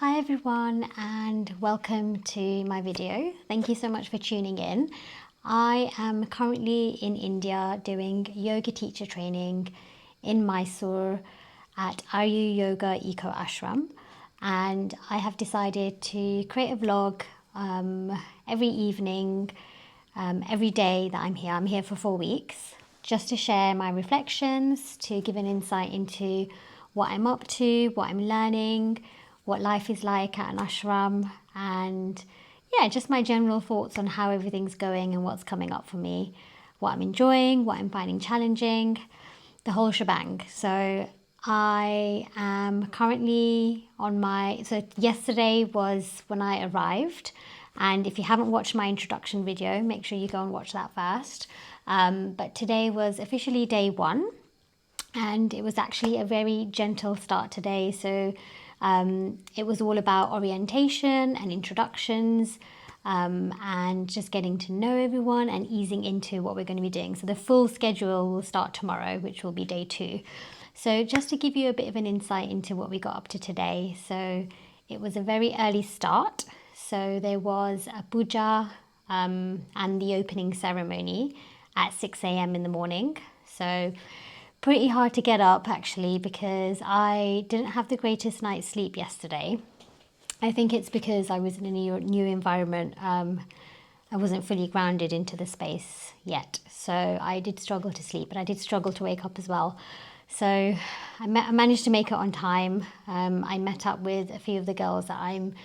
Hi everyone and welcome to my video. Thank you so much for tuning in. I am currently in India doing yoga teacher training in Mysore at Ayur Yoga Eco Ashram, and I have decided to create a vlog every evening, every day that I'm here. I'm here for 4 weeks just to share my reflections, to give an insight into what I'm up to, what I'm learning, what life is like at an ashram, and yeah, just my general thoughts on how everything's going and what's coming up for me, what I'm enjoying, what I'm finding challenging, the whole shebang. So I am currently so yesterday was when I arrived, and if you haven't watched my introduction video, make sure you go and watch that first. But today was officially day one, and it was actually a very gentle start today. So it was all about orientation and introductions, and just getting to know everyone and easing into what we're going to be doing. So the full schedule will start tomorrow, which will be day 2. So just to give you a bit of an insight into what we got up to today. So it was a very early start. So there was a puja and the opening ceremony at 6 a.m. in the morning. So pretty hard to get up actually, because I didn't have the greatest night's sleep yesterday. I think it's because I was in a new environment. I wasn't fully grounded into the space yet, so I did struggle to sleep, but I did struggle to wake up as well. So I managed to make it on time. I met up with a few of the girls that I'm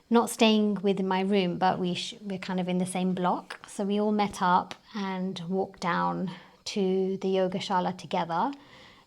not staying with in my room, but we're kind of in the same block. So we all met up and walked down to the yoga shala together,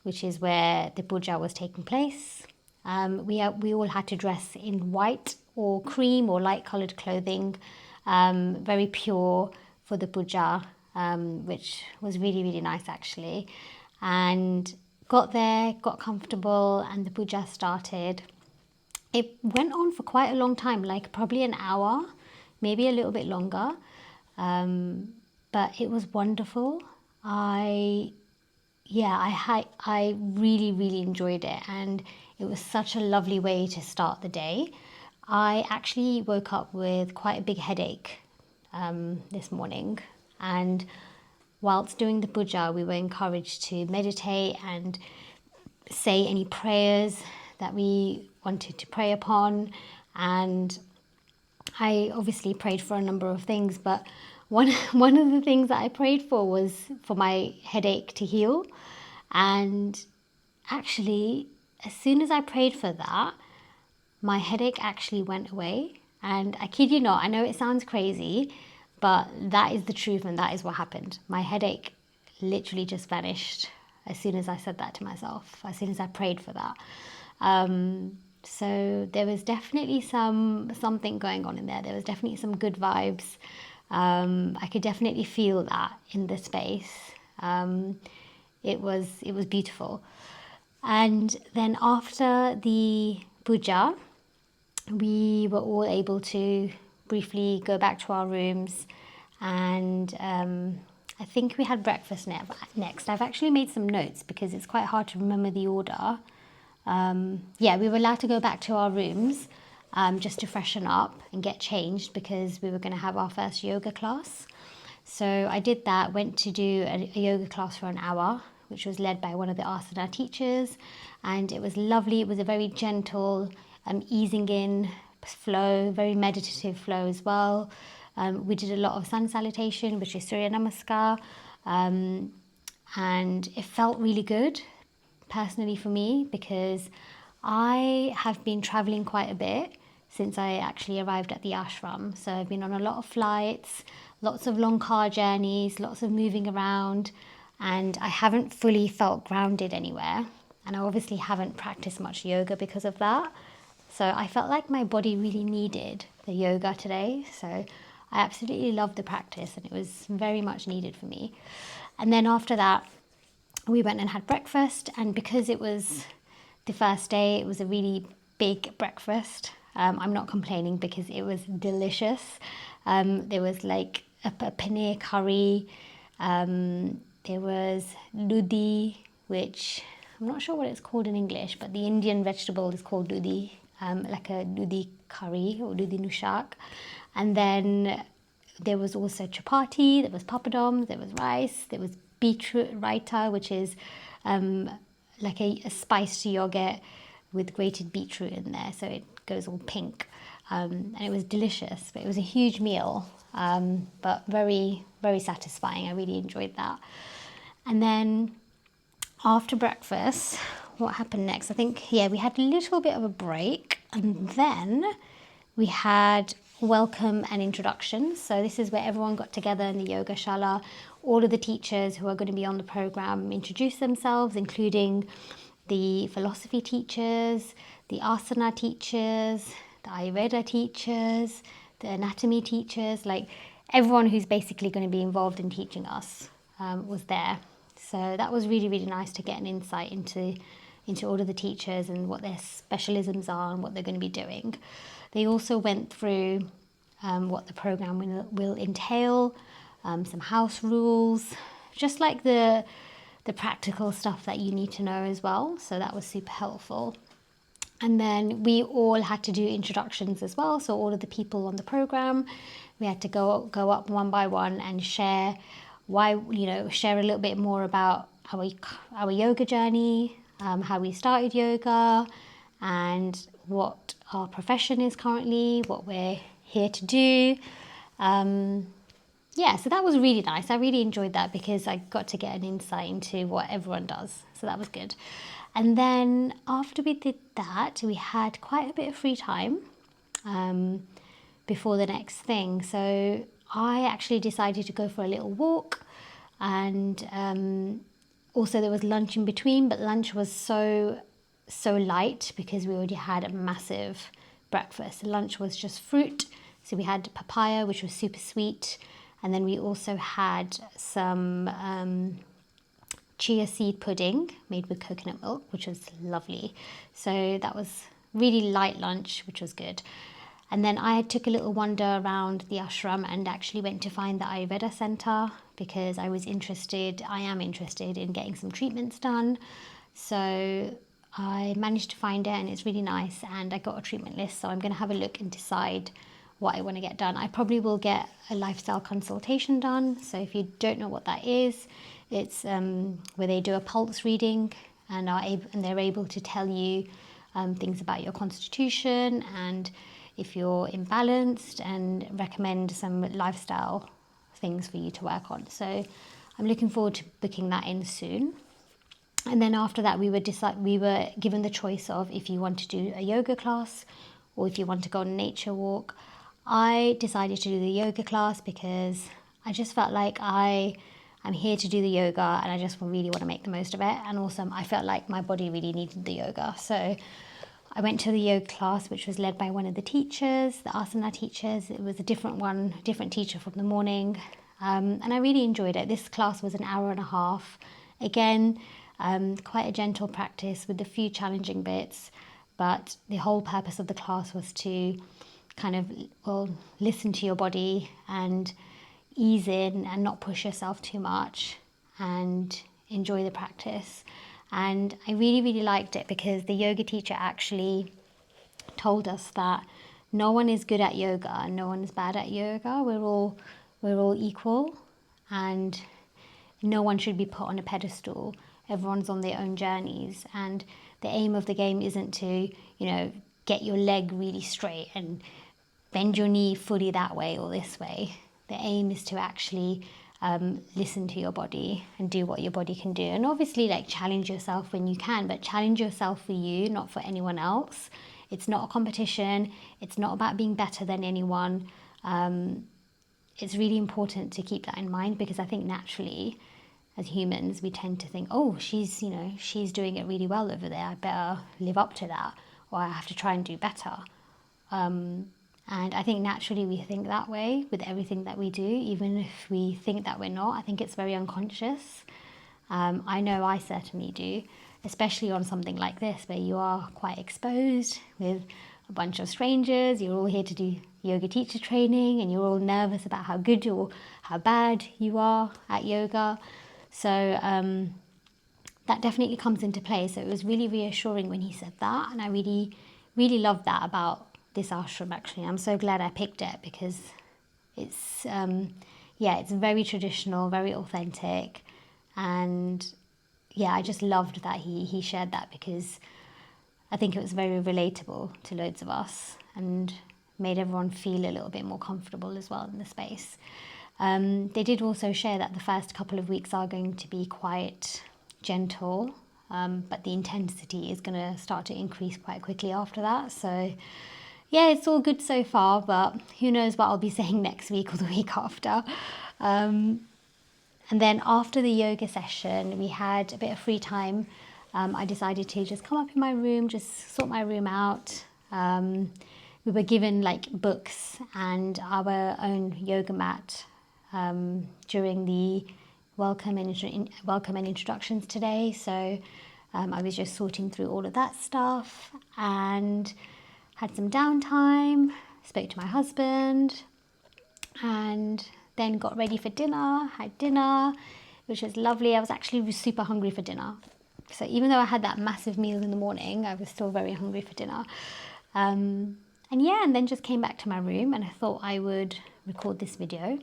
which is where the puja was taking place. We all had to dress in white or cream or light coloured clothing, very pure for the puja, which was really, really nice actually. And got there, got comfortable, and the puja started. It went on for quite a long time, like probably an hour, maybe a little bit longer, but it was wonderful. I really, really enjoyed it, and it was such a lovely way to start the day. I actually woke up with quite a big headache this morning, and whilst doing the puja, we were encouraged to meditate and say any prayers that we wanted to pray upon. And I obviously prayed for a number of things, but one of the things that I prayed for was for my headache to heal. And actually, as soon as I prayed for that, my headache actually went away. And I kid you not, I know it sounds crazy, but that is the truth, and that is what happened. My headache literally just vanished as soon as I said that to myself, as soon as I prayed for that. So there was definitely something going on in there. There was definitely some good vibes. I could definitely feel that in the space. It was beautiful. And then after the puja, we were all able to briefly go back to our rooms, and I think we had breakfast next. I've actually made some notes because it's quite hard to remember the order. We were allowed to go back to our rooms just to freshen up and get changed, because we were going to have our first yoga class. So I did that, went to do a yoga class for an hour, which was led by one of the asana teachers, and it was lovely. It was a very gentle, easing in flow, very meditative flow as well. We did a lot of sun salutation, which is Surya Namaskar, and it felt really good personally for me, because I have been traveling quite a bit since I actually arrived at the ashram. So I've been on a lot of flights, lots of long car journeys, lots of moving around, and I haven't fully felt grounded anywhere. And I obviously haven't practiced much yoga because of that. So I felt like my body really needed the yoga today. So I absolutely loved the practice, and it was very much needed for me. And then after that, we went and had breakfast, and because it was the first day, it was a really big breakfast. I'm not complaining because it was delicious. There was like a paneer curry. There was ludi, which I'm not sure what it's called in English, but the Indian vegetable is called ludi. like a dudi curry or dudi nushak. And then there was also chapati, there was papadom, there was rice, there was beetroot raita, which is like a spiced yogurt with grated beetroot in there, so it goes all pink. And it was delicious, but it was a huge meal, but very, very satisfying. I really enjoyed that. And then after breakfast, what happened next? I think, yeah, we had a little bit of a break, and then we had welcome and introduction. So this is where everyone got together in the yoga shala. All of the teachers who are going to be on the program introduced themselves, including the philosophy teachers, the asana teachers, the Ayurveda teachers, the anatomy teachers, like everyone who's basically going to be involved in teaching us was there. So that was really, really nice to get an insight into all of the teachers and what their specialisms are and what they're going to be doing. They also went through what the program will entail, some house rules, just like the practical stuff that you need to know as well. So that was super helpful. And then we all had to do introductions as well. So all of the people on the program, we had to go up one by one and share share a little bit more about our yoga journey, how we started yoga, and what our profession is currently, what we're here to do. So that was really nice. I really enjoyed that because I got to get an insight into what everyone does. So that was good. And then after we did that, we had quite a bit of free time before the next thing. So I actually decided to go for a little walk, and also there was lunch in between, but lunch was so light because we already had a massive breakfast. Lunch was just fruit. So we had papaya, which was super sweet. And then we also had some chia seed pudding made with coconut milk, which was lovely. So that was really light lunch, which was good. And then I took a little wander around the ashram and actually went to find the Ayurveda center because I am interested in getting some treatments done. So I managed to find it and it's really nice, and I got a treatment list, so I'm going to have a look and decide what I want to get done. I probably will get a lifestyle consultation done. So if you don't know what that is, it's where they do a pulse reading and they're able to tell you things about your constitution and if you're imbalanced, and recommend some lifestyle things for you to work on. So I'm looking forward to booking that in soon. And then after that, we were given the choice of if you want to do a yoga class or if you want to go on a nature walk. I decided to do the yoga class because I just felt like I'm here to do the yoga and I just really want to make the most of it. And also I felt like my body really needed the yoga. So I went to the yoga class, which was led by one of the teachers, the asana teachers. It was a different teacher from the morning. And I really enjoyed it. This class was an hour and a half. Again, quite a gentle practice with a few challenging bits. But the whole purpose of the class was to kind of, listen to your body and ease in and not push yourself too much and enjoy the practice. And I really, really liked it because the yoga teacher actually told us that no one is good at yoga and no one is bad at yoga. We're all equal and no one should be put on a pedestal. Everyone's on their own journeys, and the aim of the game isn't to, get your leg really straight and bend your knee fully that way or this way. The aim is to actually listen to your body and do what your body can do. And obviously, challenge yourself when you can, but challenge yourself for you, not for anyone else. It's not a competition. It's not about being better than anyone. It's really important to keep that in mind because I think naturally, as humans, we tend to think, oh, she's doing it really well over there. I better live up to that, or I have to try and do better. And I think naturally we think that way with everything that we do, even if we think that we're not. I think it's very unconscious. I know I certainly do, especially on something like this where you are quite exposed with a bunch of strangers. You're all here to do yoga teacher training and you're all nervous about how good or how bad you are at yoga. So that definitely comes into play. So it was really reassuring when he said that, and I really really love that about this ashram actually. I'm so glad I picked it because it's, yeah, it's very traditional, very authentic. And yeah, I just loved that he shared that because I think it was very relatable to loads of us and made everyone feel a little bit more comfortable as well in the space. They did also share that the first couple of weeks are going to be quite gentle, but the intensity is going to start to increase quite quickly after that. So yeah, it's all good so far, but who knows what I'll be saying next week or the week after. And then after the yoga session, we had a bit of free time. I decided to just come up in my room, just sort my room out. We were given like books and our own yoga mat during the welcome and introductions today. So I was just sorting through all of that stuff and had some downtime, spoke to my husband, and then got ready for dinner, had dinner, which was lovely. I was actually super hungry for dinner. So even though I had that massive meal in the morning, I was still very hungry for dinner. And yeah, and then just came back to my room and I thought I would record this video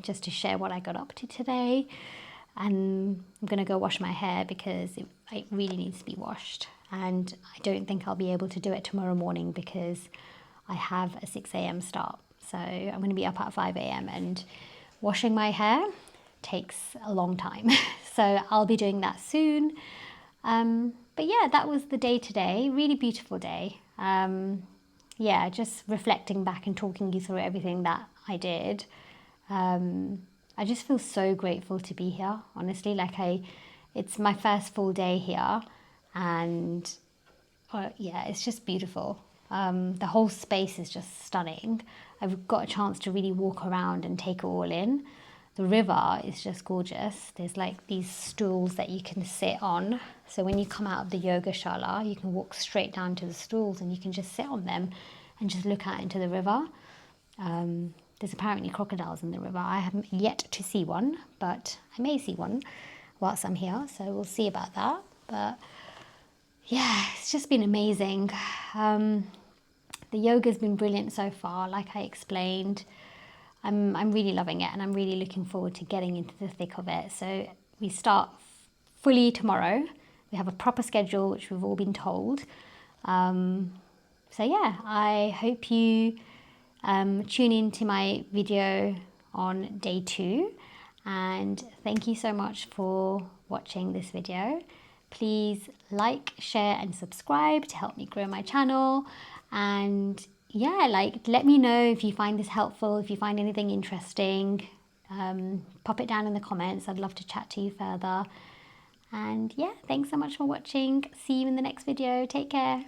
just to share what I got up to today. And I'm going to go wash my hair because it really needs to be washed. And I don't think I'll be able to do it tomorrow morning because I have a 6 a.m. start. So I'm going to be up at 5 a.m. and washing my hair takes a long time. So I'll be doing that soon. But yeah, that was the day today. Really beautiful day. Yeah, just reflecting back and talking you through everything that I did. I just feel so grateful to be here, honestly. It's my first full day here, and yeah, it's just beautiful. The whole space is just stunning. I've got a chance to really walk around and take it all in. The river is just gorgeous. There's like these stools that you can sit on. So when you come out of the yoga shala, you can walk straight down to the stools and you can just sit on them and just look out into the river. There's apparently crocodiles in the river. I haven't yet to see one, but I may see one whilst I'm here. So we'll see about that. But yeah, it's just been amazing. The yoga's been brilliant so far, like I explained. I'm really loving it and I'm really looking forward to getting into the thick of it. So we start fully tomorrow. We have a proper schedule, which we've all been told. So yeah, I hope you tune in to my video on day 2. And thank you so much for watching this video. Please like, share and subscribe to help me grow my channel. And yeah, let me know if you find this helpful, if you find anything interesting. Pop it down in the comments. I'd love to chat to you further. And yeah, thanks so much for watching. See you in the next video. Take care.